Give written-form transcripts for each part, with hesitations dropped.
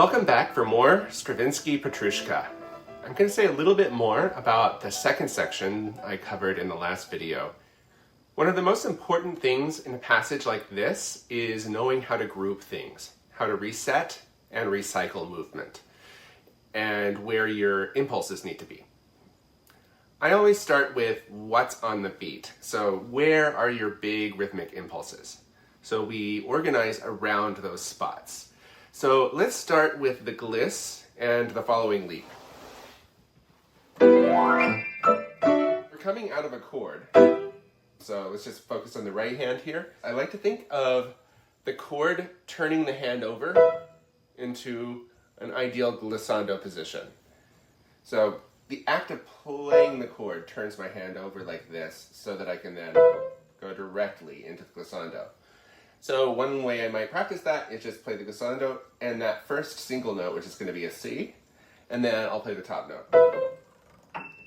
Welcome back for more Stravinsky Petrushka. I'm going to say a little bit more about the second section I covered in the last video. One of the most important things in a passage like this is knowing how to group things, how to reset and recycle movement, and where your impulses need to be. I always start with what's on the beat. So where are your big rhythmic impulses? So we organize around those spots. So let's start with the gliss and the following leap. We're coming out of a chord. So let's just focus on the right hand here. I like to think of the chord turning the hand over into an ideal glissando position. So the act of playing the chord turns my hand over like this so that I can then go directly into the glissando. So one way I might practice that is just play the glissando and that first single note, which is going to be a C, and then I'll play the top note.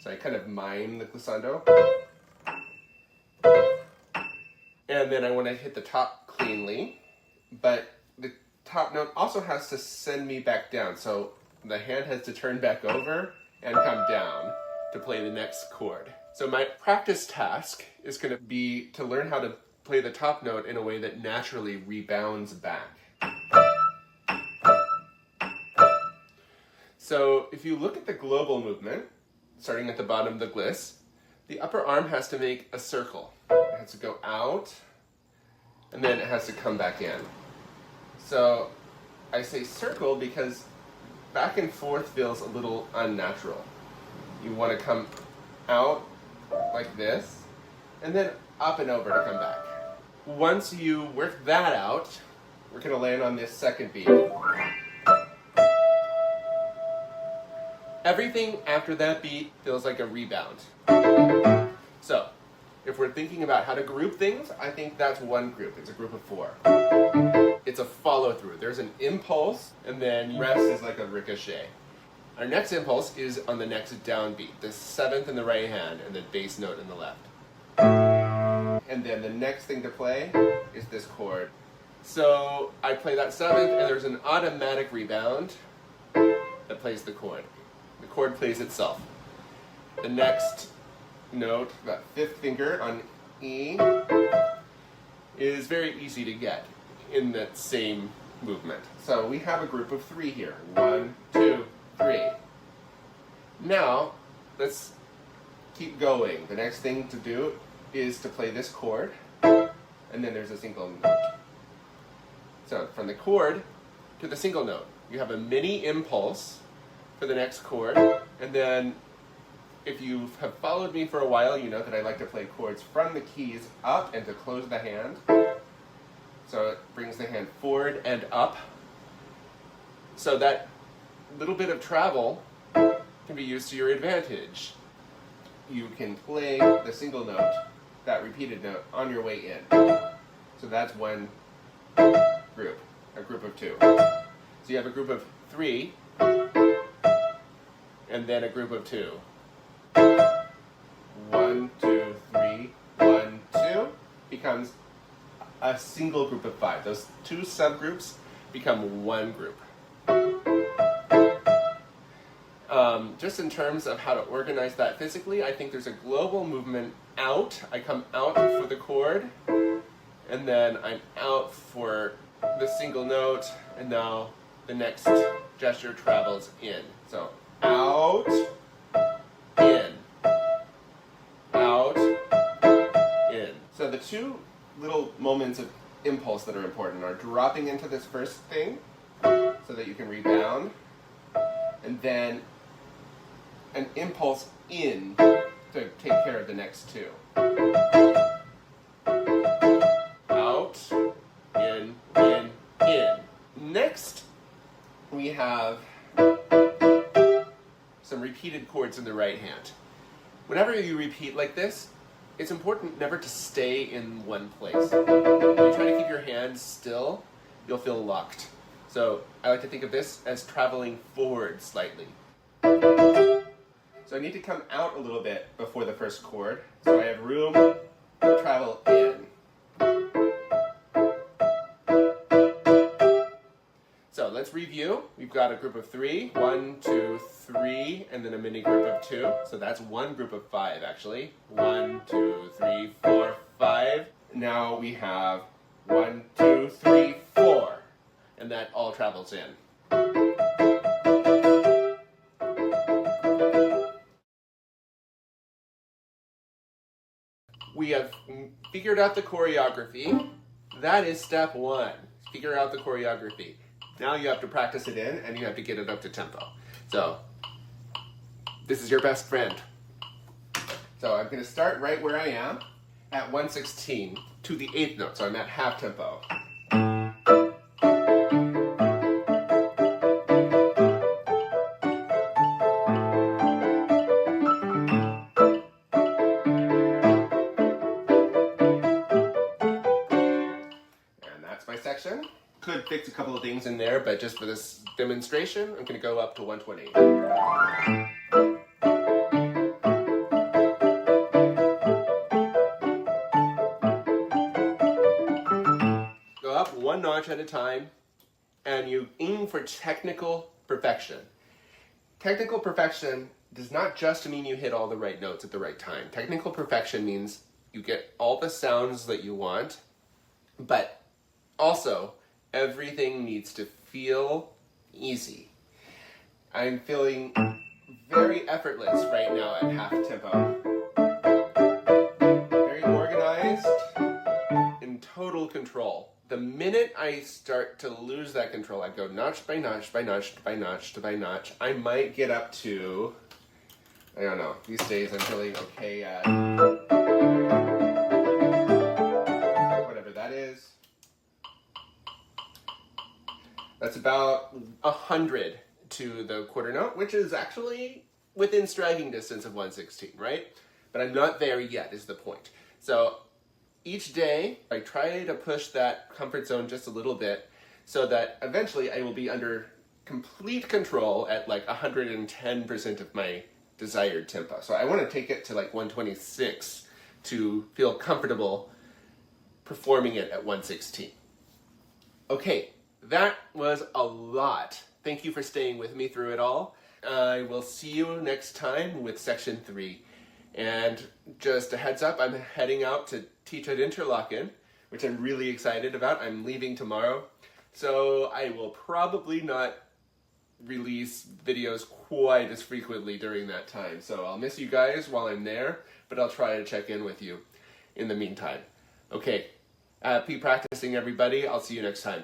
So I kind of mime the glissando. And then I want to hit the top cleanly, but the top note also has to send me back down. So the hand has to turn back over and come down to play the next chord. So my practice task is going to be to learn how to play the top note in a way that naturally rebounds back. So if you look at the global movement, starting at the bottom of the gliss, the upper arm has to make a circle. It has to go out, and then it has to come back in. So I say circle because back and forth feels a little unnatural. You want to come out like this, and then up and over to come back. Once you work that out, we're going to land on this second beat. Everything after that beat feels like a rebound. So, if we're thinking about how to group things, I think that's one group. It's a group of four. It's a follow-through. There's an impulse, and then the rest is like a ricochet. Our next impulse is on the next downbeat, the seventh in the right hand and the bass note in the left. And then the next thing to play is this chord. So I play that seventh, and there's an automatic rebound that plays the chord. The chord plays itself. The next note, that fifth finger on E, is very easy to get in that same movement. So we have a group of three here. 1, 2, 3. Now, let's keep going. The next thing to do is to play this chord, and then there's a single note. So from the chord to the single note, you have a mini impulse for the next chord, and then if you have followed me for a while, you know that I like to play chords from the keys up and to close the hand. So it brings the hand forward and up. So that little bit of travel can be used to your advantage. You can play the single note, that repeated note, on your way in. So that's one group, a group of two. So you have a group of three, and then a group of two. 1, 2, 3, 1, 2 becomes a single group of five. Those two subgroups become one group. Just in terms of how to organize that physically, I think there's a global movement out. I come out for the chord, and then I'm out for the single note, and now the next gesture travels in. So out, in, out, in. So the two little moments of impulse that are important are dropping into this first thing so that you can rebound, and then an impulse in to take care of the next two. Out, in, in, in. Next, we have some repeated chords in the right hand. Whenever you repeat like this, it's important never to stay in one place. When you try to keep your hand still, you'll feel locked. So I like to think of this as traveling forward slightly. So I need to come out a little bit before the first chord, so I have room to travel in. So let's review. We've got a group of 3, 1, 2, 3, and then a mini group of 2. So that's one group of 5 actually. 1, 2, 3, 4, 5. Now we have 1, 2, 3, 4. And that all travels in. We have figured out the choreography. That is step 1. Figure out the choreography. Now you have to practice it in and you have to get it up to tempo. So, this is your best friend. So I'm going to start right where I am at 1/16 to the 8th note. So I'm at half tempo. Section. Could fix a couple of things in there, but just for this demonstration, I'm going to go up to 120. Go up one notch at a time, and you aim for technical perfection. Technical perfection does not just mean you hit all the right notes at the right time. Technical perfection means you get all the sounds that you want, but also, everything needs to feel easy. I'm feeling very effortless right now at half tempo. Very organized, in total control. The minute I start to lose that control, I go notch by notch by notch by notch by notch. I might get up to, I don't know, these days I'm feeling okay at whatever that is. That's about 100 to the quarter note, which is actually within striking distance of 1/16, right? But I'm not there yet, is the point. So each day, I try to push that comfort zone just a little bit so that eventually I will be under complete control at like 110% of my desired tempo. So I want to take it to like 126 to feel comfortable performing it at 1/16. Okay. That was a lot. Thank you for staying with me through it all. I will see you next time with section 3. And just a heads up, I'm heading out to teach at Interlaken, which I'm really excited about. I'm leaving tomorrow. So I will probably not release videos quite as frequently during that time. So I'll miss you guys while I'm there, but I'll try to check in with you in the meantime. Okay, happy practicing everybody. I'll see you next time.